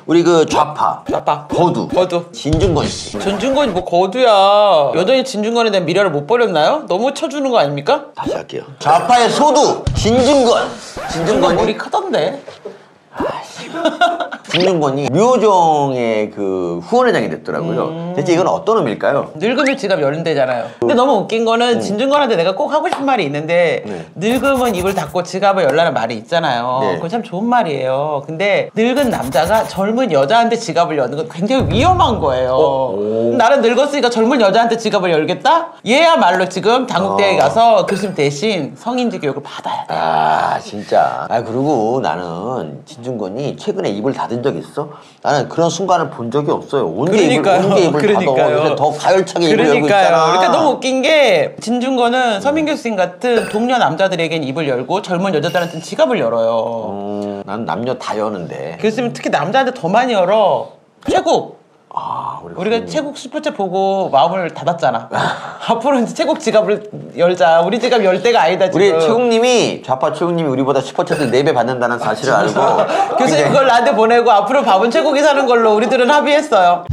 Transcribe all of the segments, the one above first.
우리 그 좌파 거두 진중권 씨. 진중권이 뭐 거두야. 여전히 진중권에 대한 미련을 못 버렸나요? 너무 쳐주는 거 아닙니까? 다시 할게요. 좌파의 소두 진중권. 진중권 머리 크던데. 진중권이 류호정의 그 후원회장이 됐더라고요. 대체 이건 어떤 의미일까요? 늙으면 지갑 열린대잖아요. 근데 너무 웃긴 거는 진중권한테 내가 꼭 하고 싶은 말이 있는데 늙으면 입을 닫고 지갑을 열라는 말이 있잖아요. 그건 참 좋은 말이에요. 근데 늙은 남자가 젊은 여자한테 지갑을 여는 건 굉장히 위험한 거예요. 나는 늙었으니까 젊은 여자한테 지갑을 열겠다? 얘야말로 지금 당국대에 가서 교수님 대신 성인지 교육을 받아야 돼. 아 진짜. 아 그리고 나는 진중권이 최근에 입을 닫은 적 있어? 나는 그런 순간을 본 적이 없어요. 언제 입을 닫아? 더 가열차게 입을 열고 있잖아. 그러니까 너무 웃긴 게 진중권은 서민 교수님 같은 동료 남자들에겐 입을 열고 젊은 여자들한테는 지갑을 열어요. 난 남녀 다 여는데. 교수님 특히 남자한테 더 많이 열어. 최국. 우리가 교수님. 최국 슈퍼챗 보고 마음을 닫았잖아. 앞으로는 최국 지갑을 열자. 우리 지갑 열 때가 아니다 지금. 우리 최국님이 좌파 최국님이 우리보다 슈퍼챗을 4배 받는다는 사실을 알고 교수님 그걸 나한테 보내고 앞으로 밥은 최국이 사는 걸로 우리들은 합의했어요.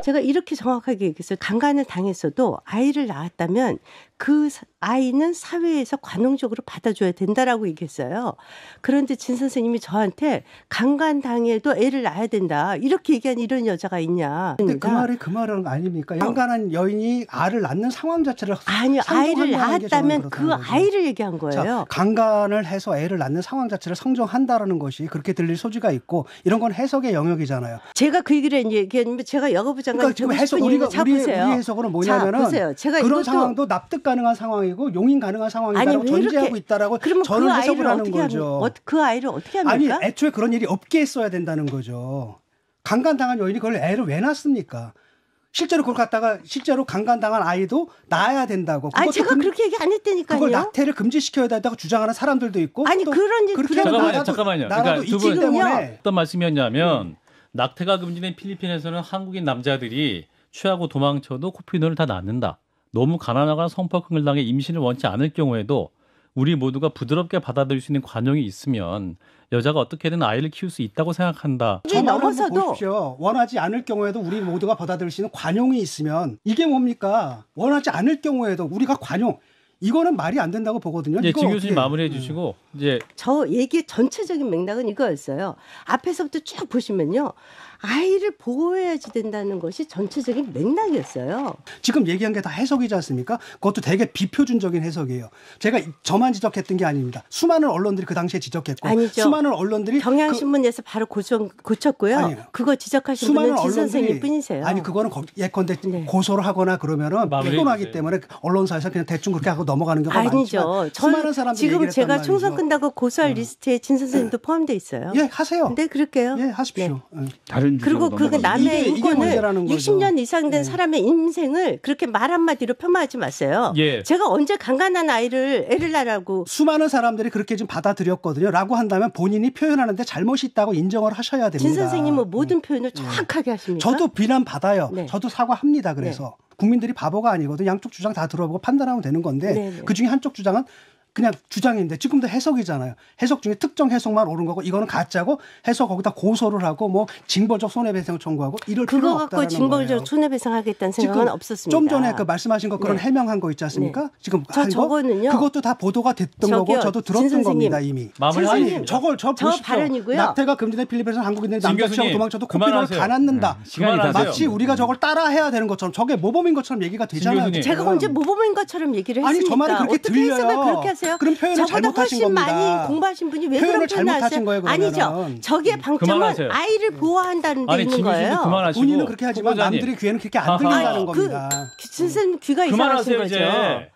제가 이렇게 정확하게 얘기했어요. 강간을 당했어도 아이를 낳았다면 그 아이는 사회에서 관용적으로 받아줘야 된다라고 얘기했어요. 그런데 진 선생님이 저한테 강간 당해도 애를 낳아야 된다 이렇게 얘기한 이런 여자가 있냐. 근데 그 말은 아닙니까? 강간한 여인이 아를 낳는 상황 자체를 아니요. 아이를 낳았다면 그 아이를 얘기한 거예요. 자, 강간을 해서 애를 낳는 상황 자체를 성정한다라는 것이 그렇게 들릴 소지가 있고 이런 건 해석의 영역이잖아요. 제가 그 얘기를 얘기했는데 제가 여가부 장관이 그러니까 지금 우리 해석으로는 뭐냐면은 보세요. 제가 그런 상황도 납득 가능한 상황이고 용인 가능한 상황이라고 전제하고 있다라고 저는 그 해석을 하는 거죠. 그 아이를 어떻게 합니까? 아니 애초에 그런 일이 없게 했어야 된다는 거죠. 강간당한 여인이 그걸 애를 왜 낳습니까? 실제로 그걸 갖다가 실제로 강간당한 아이도 낳아야 된다고. 아니 제가 그렇게 얘기 안 했다니까요. 그걸 낙태를 금지시켜야 된다고 주장하는 사람들도 있고. 아니 그런 잠깐만요. 그러니까 두 분 어떤 말씀이었냐면 낙태가 금지된 필리핀에서는 한국인 남자들이 취하고 도망쳐도 코피노를 다 낳는다. 너무 가난하거나 성폭행을 당해 임신을 원치 않을 경우에도 우리 모두가 부드럽게 받아들일 수 있는 관용이 있으면 여자가 어떻게든 아이를 키울 수 있다고 생각한다. 저 넘어서도 보십시오. 원하지 않을 경우에도 우리 모두가 받아들일 수 있는 관용이 있으면 이게 뭡니까? 원하지 않을 경우에도 우리가 관용. 이거는 말이 안 된다고 보거든요. 네, 진 교수님 마무리해 주시고 이제 저 얘기의 전체적인 맥락은 이거였어요. 앞에서부터 쭉 보시면요. 아이를 보호해야지 된다는 것이 전체적인 맥락이었어요. 지금 얘기한 게 다 해석이지 않습니까? 그것도 되게 비표준적인 해석이에요. 제가 저만 지적했던 게 아닙니다. 수많은 언론들이 그 당시에 지적했고 아니죠. 수많은 언론들이 경향신문에서 바로 고쳤고요. 아니요. 그거 지적하신 분은 진 선생님 뿐이세요. 아니 그거는 예컨대 고소를 하거나 그러면은 피곤하기 때문에 언론사에서 그냥 대충 그렇게 하고 넘어가는 경우가 아니죠. 수많은 사람들이 지금 제가 총선 끝나고 고소할 리스트에 진 선생님도 포함되어 있어요. 예, 하세요. 네, 그럴게요. 예, 하십시오. 네. 그리고 그 남의 인권을 60년 이상 된 사람의 인생을 그렇게 말 한마디로 폄하하지 마세요. 예. 제가 언제 강간한 애를 낳으라고. 수많은 사람들이 그렇게 좀 받아들였거든요. 라고 한다면 본인이 표현하는데 잘못이 있다고 인정을 하셔야 됩니다. 진 선생님은 모든 표현을 정확하게 하십니까? 저도 비난받아요. 네. 저도 사과합니다. 그래서 국민들이 바보가 아니거든. 양쪽 주장 다 들어보고 판단하면 되는 건데 그중에 한쪽 주장은 그냥 주장인데 지금도 해석이잖아요. 해석 중에 특정 해석만 옳은 거고 이거는 가짜고 해서 거기다 고소를 하고 뭐 징벌적 손해배상 청구하고 이럴 필요가 없다는 거예요. 그거 갖고 징벌적 손해배상하겠다는 생각은 없었습니다. 좀 전에 그 말씀하신 거 그런 해명한 거 있지 않습니까? 지금 저거는요. 그것도 다 보도가 됐던 거고 저도 들었던 겁니다 이미. 마무리. 저 발언이고요. 낙태가 금지된 필리핀에서 한국인들이 남자 취하고 도망쳐도 코피노를 다 낳는다. 마치 우리가 저걸 따라해야 되는 것처럼 저게 모범인 것처럼 얘기가 되잖아요. 제가 언제 모범인 것처럼 얘기를 했습니까? 아니 저 말이 그렇게 어떻게 들려요. 해석을 그렇게 하세요? 그럼 표현을 잘못하신 겁니다. 많이 공부하신 분이 왜 그런 표현을 하세요? 거예요, 아니죠. 저기의 방점은 아이를 보호한다는 데 있는 거예요. 그만하시고. 본인은 그렇게 하지만 남들의 귀에는 그렇게 안 들린다는 겁니다. 선생님 귀가 이상하신 거죠. 이제.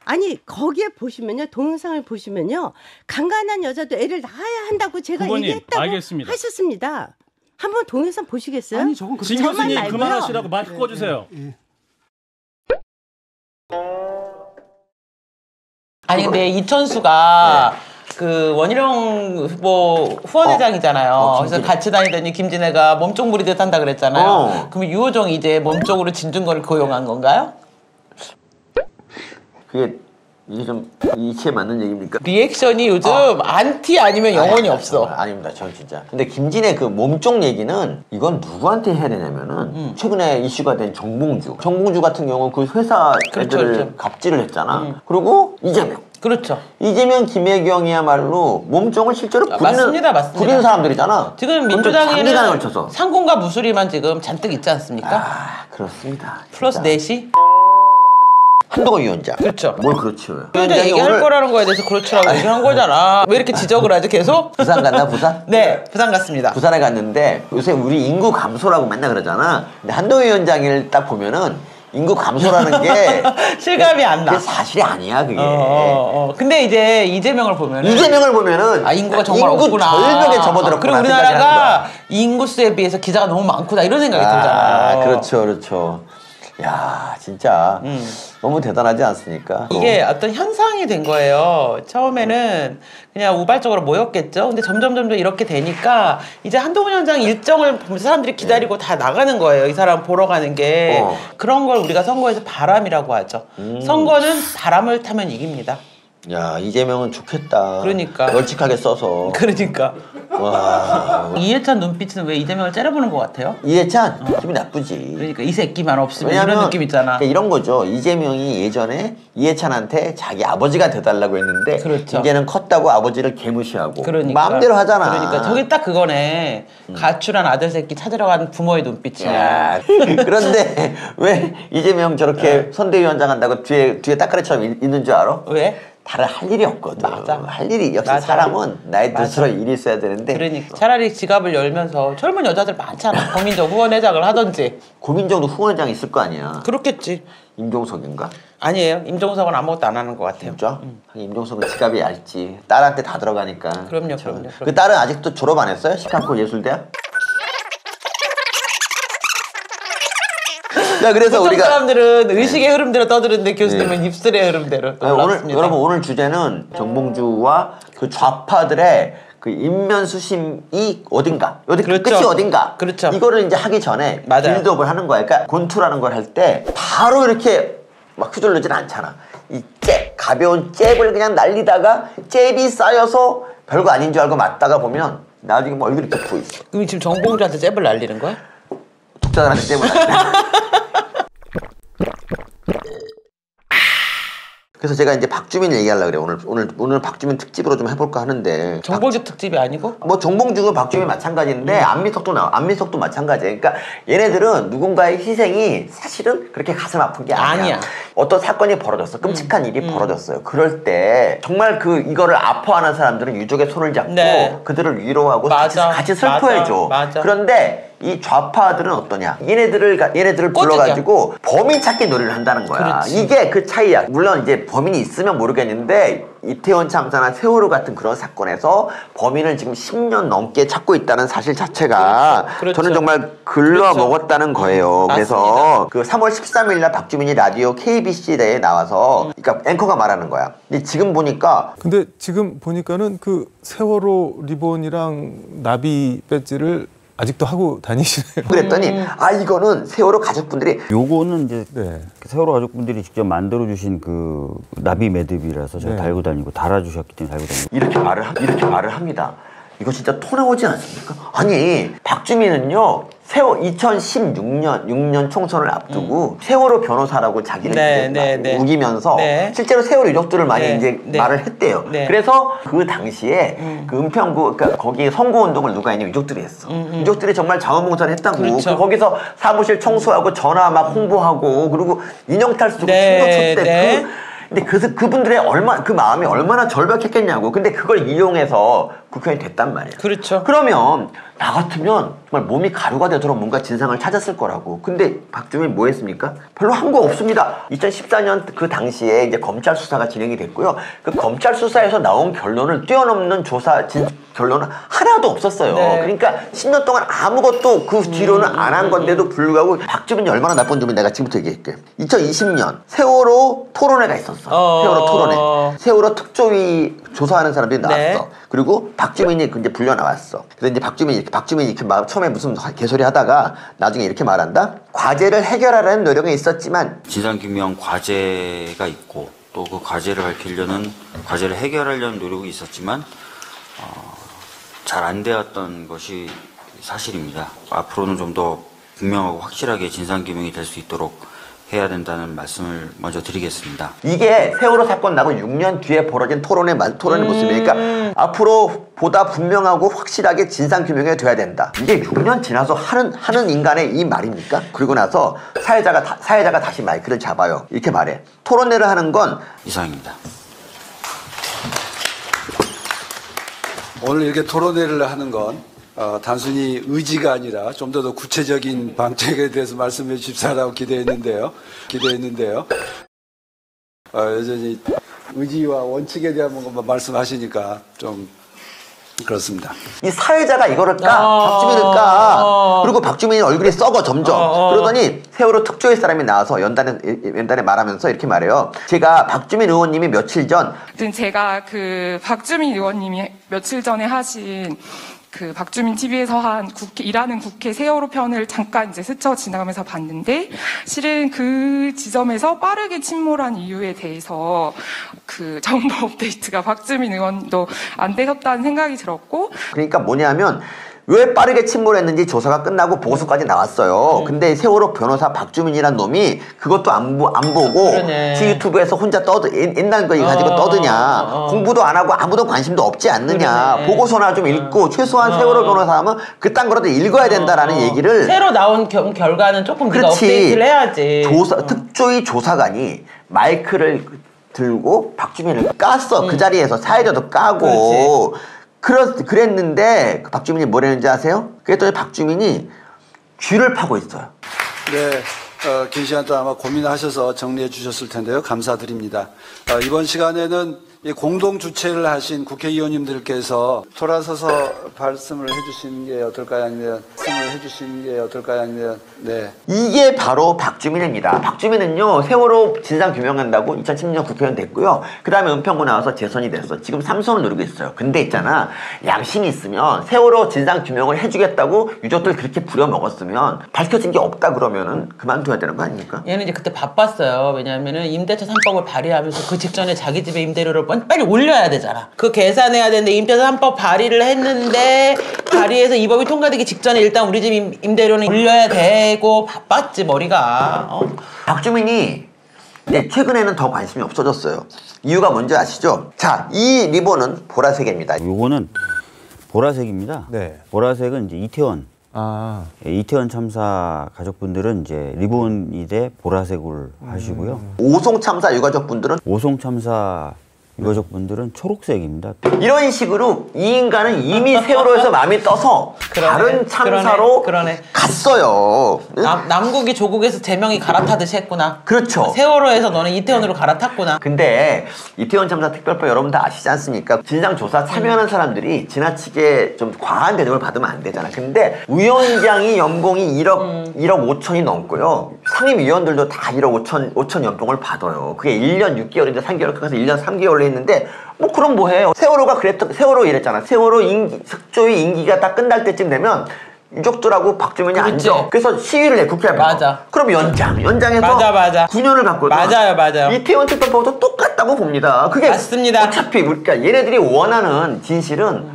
아니 거기에 보시면요. 동영상을 보시면요. 강간한 여자도 애를 낳아야 한다고 제가 얘기했다고 알겠습니다. 하셨습니다. 한번 동영상 보시겠어요? 아니 저건 진 교수님 그만하시라고 마이크 꺼주세요. 아니 근데 이천수가 그 원희룡 후보 후원회장이잖아요. 그래서 같이 다니더니 김진애가 몸쪽 부리듯 한다 그랬잖아요. 그럼 유호정이 이제 몸쪽으로 진중권을 고용한 건가요? 그게 이게 좀 이치에 맞는 얘기입니까? 리액션이 요즘 안티 아니면 영혼이 없어. 아닙니다. 전 진짜. 근데 김진의 그 몸쪽 얘기는 이건 누구한테 해야 되냐면은 최근에 이슈가 된 정봉주. 정봉주 같은 경우는 그 회사 애들을 갑질을 했잖아. 그리고 이재명. 그렇죠. 이재명, 김혜경이야말로 몸종을 실제로 부리는 사람들이잖아. 지금 민주당에는 상공과 무수리만 지금 잔뜩 있지 않습니까? 아, 그렇습니다. 플러스 넷이? 한동훈 위원장. 그렇죠. 뭘 그렇죠? 위원장 얘기할 거라는 거에 대해서 그렇죠라고 얘기한 거잖아. 왜 이렇게 지적을 하지 계속? 부산 갔나 부산? 네, 부산 갔습니다. 부산에 갔는데 요새 우리 인구 감소라고 맨날 그러잖아. 근데 한동훈 위원장을 딱 보면은 인구 감소라는 게 실감이 안 나. 그게 사실이 아니야 그게. 근데 이제 이재명을 보면은 아 인구가 정말 없구나. 절벽에 접어들었구나. 그리고 우리나라가 인구수에 비해서 기자가 너무 많구나 이런 생각이 들잖아. 그렇죠. 야 진짜 너무 대단하지 않습니까? 이게 어떤 현상이 된 거예요. 처음에는 그냥 우발적으로 모였겠죠. 근데 점점 이렇게 되니까 이제 한동훈 위원장 일정을 보면서 사람들이 기다리고 다 나가는 거예요. 이 사람 보러 가는 게. 그런 걸 우리가 선거에서 바람이라고 하죠. 선거는 바람을 타면 이깁니다. 야 이재명은 좋겠다. 그러니까 널찍하게 써서. 그러니까. 와. 이해찬 눈빛은 왜 이재명을 째려보는 것 같아요? 이해찬 기분이 나쁘지. 그러니까 이 새끼만 없으면 이런 느낌 있잖아. 그러니까 이런 거죠. 이재명이 예전에 이해찬한테 자기 아버지가 돼달라고 했는데 그렇죠. 이제는 컸다고 아버지를 개무시하고 그러니까. 마음대로 하잖아. 그러니까 저게 딱 그거네. 가출한 아들 새끼 찾으러 간 부모의 눈빛이야. 그런데 왜 이재명 저렇게 선대위원장 한다고 뒤에 따까리처럼 있는 줄 알아? 왜? 다른 할 일이 없거든. 맞아. 할 일이 역시 맞아. 사람은 나의 뜻으로 일이 있어야 되는데. 그러니까 차라리 지갑을 열면서 젊은 여자들 많잖아. 고민정 후원회장을 하던지. 고민정도 후원회장 있을 거 아니야. 그렇겠지. 임종석인가? 아니에요. 임종석은 아무것도 안 하는 것 같아요. 진짜? 임종석은 지갑이 얇지. 딸한테 다 들어가니까. 그럼요. 그 딸은 아직도 졸업 안 했어요? 시카고 예술대학? 자, 그래서 우리가 사람들은 의식의 흐름대로 떠드는데 교수님은 입술의 흐름대로. 오늘 주제는 정봉주와 그 좌파들의 그 인면수심이 어딘가, 그렇죠. 끝이 어딘가. 그렇죠. 이거를 이제 하기 전에 맞아요. 빌드업을 하는 거야. 그러니까 권투라는 걸 할 때 바로 이렇게 막 휘둘르진 않잖아. 이 가벼운 잽을 그냥 날리다가 잽이 쌓여서 별거 아닌 줄 알고 맞다가 보면 나중에 뭐 얼굴이 이렇게 보이지. 그럼 지금 정봉주한테 잽을 날리는 거야? 독자들한테 잽을 날리는. 그래서 제가 이제 박주민 얘기하려고 그래요. 오늘 박주민 특집으로 좀 해볼까 하는데. 정봉주 특집이 아니고? 뭐 정봉주가 박주민 마찬가지인데 안민석도 마찬가지예요. 그러니까 얘네들은 누군가의 희생이 사실은 그렇게 가슴 아픈 게 아니야. 어떤 사건이 벌어졌어. 끔찍한 일이 벌어졌어요. 그럴 때 정말 이거를 아파하는 사람들은 유족의 손을 잡고 그들을 위로하고 같이 슬퍼해줘. 맞아. 그런데 이 좌파들은 어떠냐? 얘네들을 불러가지고 범인 찾기 놀이를 한다는 거야. 그렇지. 이게 그 차이야. 물론 이제 범인이 있으면 모르겠는데 이태원 참사나 세월호 같은 그런 사건에서 범인을 지금 10년 넘게 찾고 있다는 사실 자체가 그렇죠. 저는 정말 글러먹었다는 거예요. 맞습니다. 그래서 그 3월 13일 날 박주민이 라디오 KBC에 나와서 그러니까 앵커가 말하는 거야. 근데 지금 보니까 근데 지금 보니까는 그 세월호 리본이랑 나비 배지를 아직도 하고 다니시네요. 그랬더니 이거는 세월호 가족분들이 요거는 이제 세월호 가족분들이 직접 만들어 주신 그 나비 매듭이라서 제가 달고 다니고 달아주셨기 때문에 달고 다니고 이렇게 말을 합니다. 이거 진짜 토 나오지 않습니까? 아니 박주민은요 2016년 총선을 앞두고 세월호 변호사라고 자기를 우기면서 실제로 세월호 유족들을 많이 이제 말을 했대요. 그래서 그 당시에 그 은평구 그러니까 거기 선거운동을 누가 했냐면 유족들이 했어. 유족들이 정말 자원봉사를 했다고. 그렇죠. 거기서 사무실 청소하고 전화 막 홍보하고 그리고 인형탈 쓰고 춤도 췄대. 근데 그분들의 그 마음이 얼마나 절박했겠냐고. 근데 그걸 이용해서 국회의원이 됐단 말이야. 그렇죠. 그러면 나 같으면 정말 몸이 가루가 되도록 뭔가 진상을 찾았을 거라고. 근데 박주민 뭐 했습니까? 별로 한 거 없습니다. 2014년 그 당시에 이제 검찰 수사가 진행이 됐고요. 그 검찰 수사에서 나온 결론을 뛰어넘는 결론은 하나도 없었어요. 그러니까 10년 동안 아무것도 그 뒤로는 안 한 건데도 불구하고 박주민이 얼마나 나쁜 놈인지 내가 지금부터 얘기할게. 2020년 세월호 토론회가 있었어. 세월호 토론회. 세월호 특조위 조사하는 사람들이 나왔어. 그리고 박주민이 이제 불려 나왔어. 그래서 이제 박주민이 이렇게 처음에 무슨 개소리 하다가 나중에 이렇게 말한다. 과제를 해결하려는 노력은 있었지만 진상규명 과제가 있고 또 그 과제를 해결하려는 노력이 있었지만 잘 안 되었던 것이 사실입니다. 앞으로는 좀 더 분명하고 확실하게 진상규명이 될 수 있도록 해야 된다는 말씀을 먼저 드리겠습니다. 이게 세월호 사건 나고 6년 뒤에 벌어진 토론의 모습이니까 앞으로 보다 분명하고 확실하게 진상규명이 돼야 된다. 이게 6년 지나서 하는 인간의 이 말입니까? 그리고 나서 사회자가 다시 마이크를 잡아요. 이렇게 말해. 토론회를 하는 건 이상입니다. 오늘 이렇게 토론회를 하는 건 단순히 의지가 아니라 좀 더 구체적인 방책에 대해서 말씀해 주십사라고 기대했는데요. 여전히 의지와 원칙에 대한 것만 말씀하시니까 좀 그렇습니다. 이 사회자가 이거를 박주민을 그리고 박주민이 얼굴이 썩어 점점. 그러더니 세월호 특조위 사람이 나와서 연단에 말하면서 이렇게 말해요. 제가 박주민 의원님이 며칠 전 제가 그 박주민 의원님이 며칠 전에 하신 그 박주민 TV에서 한 일하는 국회 세월호 편을 잠깐 이제 스쳐 지나가면서 봤는데, 실은 그 지점에서 빠르게 침몰한 이유에 대해서 그 정보 업데이트가 박주민 의원도 안 되셨다는 생각이 들었고. 그러니까 뭐냐면 왜 빠르게 침몰했는지 조사가 끝나고 보고서까지 나왔어요. 근데 세월호 변호사 박주민이란 놈이 그것도 안 보고 지 유튜브에서 혼자 옛날 거 가지고 떠드냐. 공부도 안 하고 아무도 관심도 없지 않느냐. 보고서나 좀 읽고 최소한 세월호 변호사 하면 그딴 거라도 읽어야 된다라는 얘기를. 새로 나온 결과는 조금 네가 업데이트를 해야지. 특조위 조사관이 마이크를 들고 박주민을 깠어. 그 자리에서 사회자도 까고. 그랬는데 박주민이 뭐랬는지 아세요? 그랬더니 박주민이 쥐를 파고 있어요. 네, 긴 시간 동안 아마 고민하셔서 정리해 주셨을 텐데요. 감사드립니다. 이번 시간에는 공동 주최를 하신 국회의원님들께서 돌아서서 말씀을 해주시는 게 어떨까요? 아니면 네. 이게 바로 박주민입니다. 박주민은요, 세월호 진상 규명한다고 2010년 국회의원 됐고요. 그 다음에 은평구 나와서 재선이 됐어. 지금 3선을 누리고 있어요. 근데 있잖아, 양심이 있으면 세월호 진상 규명을 해주겠다고 유족들 그렇게 부려먹었으면 밝혀진 게 없다 그러면은 그만둬야 되는 거 아닙니까? 얘는 이제 그때 바빴어요. 왜냐하면은 임대차 3법을 발의하면서 그 직전에 자기 집에 임대료를 빨리 올려야 되잖아. 그 계산해야 되는데 임대차 3법 발의를 했는데 발의해서 이 법이 통과되기 직전에 일단 우리 집 임대료는 올려야 되고 바빴지 머리가. 박주민이 최근에는 더 관심이 없어졌어요. 이유가 뭔지 아시죠? 자, 이 리본은 보라색입니다. 요거는 보라색입니다. 네. 보라색은 이제 이태원. 이태원 참사 가족분들은 이제 리본이 돼 보라색을 하시고요. 오송 참사 유가족분들은 오송 참사 유가족분들은 초록색입니다. 이런 식으로 이 인간은 이미 세월호에서 마음이 떠서 다른 참사로 갔어요. 남국이 조국에서 제명이 갈아타듯이 했구나. 그렇죠. 세월호에서 너는 이태원으로 갈아탔구나. 근데 이태원 참사 특별법 여러분 다 아시지 않습니까? 진상조사 참여하는 사람들이 지나치게 좀 과한 대접을 받으면 안 되잖아. 근데 위원장이 연봉이 1억 5천이 넘고요. 상임위원들도 다 1억 5천 연봉을 받아요. 그게 1년 6개월인데 3개월 가서 1년 3개월로 했는데 뭐 그럼 뭐해? 세월호 이랬잖아. 세월호 특조위 임기가 딱 끝날 때쯤 되면 유족들하고 박주민이 앉아. 그래서 시위를 해, 국회 앞에서. 맞아. 그럼 연장해서 맞아. 9년을 갖거든. 맞아요. 이태원 특별법도 똑같다고 봅니다. 그게 맞습니다. 어차피 그러니까 얘네들이 원하는 진실은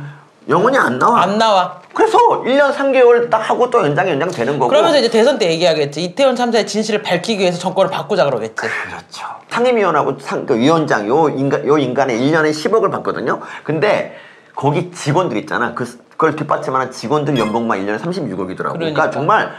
영원히 안 나와. 그래서 1년 3개월 딱 하고 또 연장되는 거고. 그러면서 이제 대선 때 얘기하겠지. 이태원 참사의 진실을 밝히기 위해서 정권을 바꾸자 그러겠지. 그렇죠. 상임위원하고 그 위원장 요 인간에 1년에 10억을 받거든요. 근데 거기 직원들 있잖아. 그걸 뒷받침하는 직원들 연봉만 1년에 36억이더라고. 그러니까 정말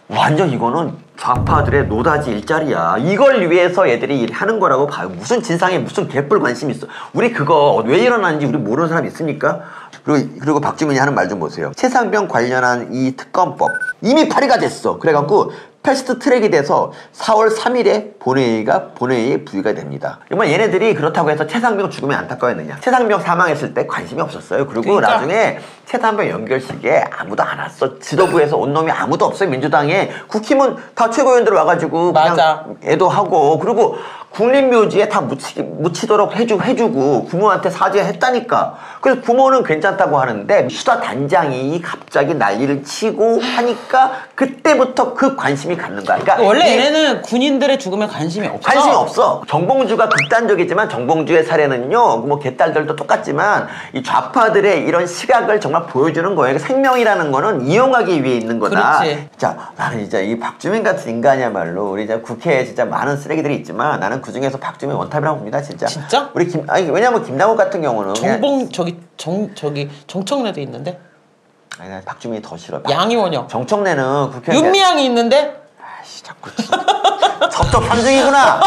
완전 이거는 좌파들의 노다지 일자리야. 이걸 위해서 애들이 하는 거라고 봐요. 무슨 진상에 무슨 개뿔 관심이 있어. 우리 그거 왜 일어나는지 우리 모르는 사람 있습니까? 그리고 박주민이 하는 말 좀 보세요. 최상병 관련한 이 특검법 이미 발의가 됐어. 그래갖고 패스트 트랙이 돼서 4월 3일에 본회의에 부의가 됩니다. 정말 얘네들이 그렇다고 해서 최상병 죽으면 안타까웠느냐. 최상병 사망했을 때 관심이 없었어요. 그리고 나중에 최상병 연결식에 아무도 안 왔어. 지도부에서 온 놈이 아무도 없어요. 민주당에. 국힘은 다 최고위원들 와가지고 그냥 애도하고. 그리고 국립묘지에 다 묻히도록 해주고 부모한테 사죄했다니까. 그래서 부모는 괜찮다고 하는데 수사단장이 갑자기 난리를 치고 하니까 그때부터 그 관심이 갖는 거야. 그러니까 원래 얘네는 군인들의 죽음에 관심이 없어. 관심이 없어. 정봉주가 극단적이지만 정봉주의 사례는요, 뭐 개딸들도 똑같지만 이 좌파들의 이런 시각을 정말 보여주는 거예요. 생명이라는 거는 이용하기 위해 있는 거다. 그렇지. 자, 나는 진짜 이 박주민 같은 인간이야말로 우리 이제 국회에 진짜 많은 쓰레기들이 있지만 나는 그 중에서 박주민 원탑이라고 봅니다, 진짜. 진짜? 우리 왜냐면 김남욱 같은 경우는 정청래도 있는데. 아니, 난 박주민이 더 싫어. 양이원영. 정청래는 국회 윤미향이 있는데. 아이씨, 자꾸 섭섭 삼중이구나.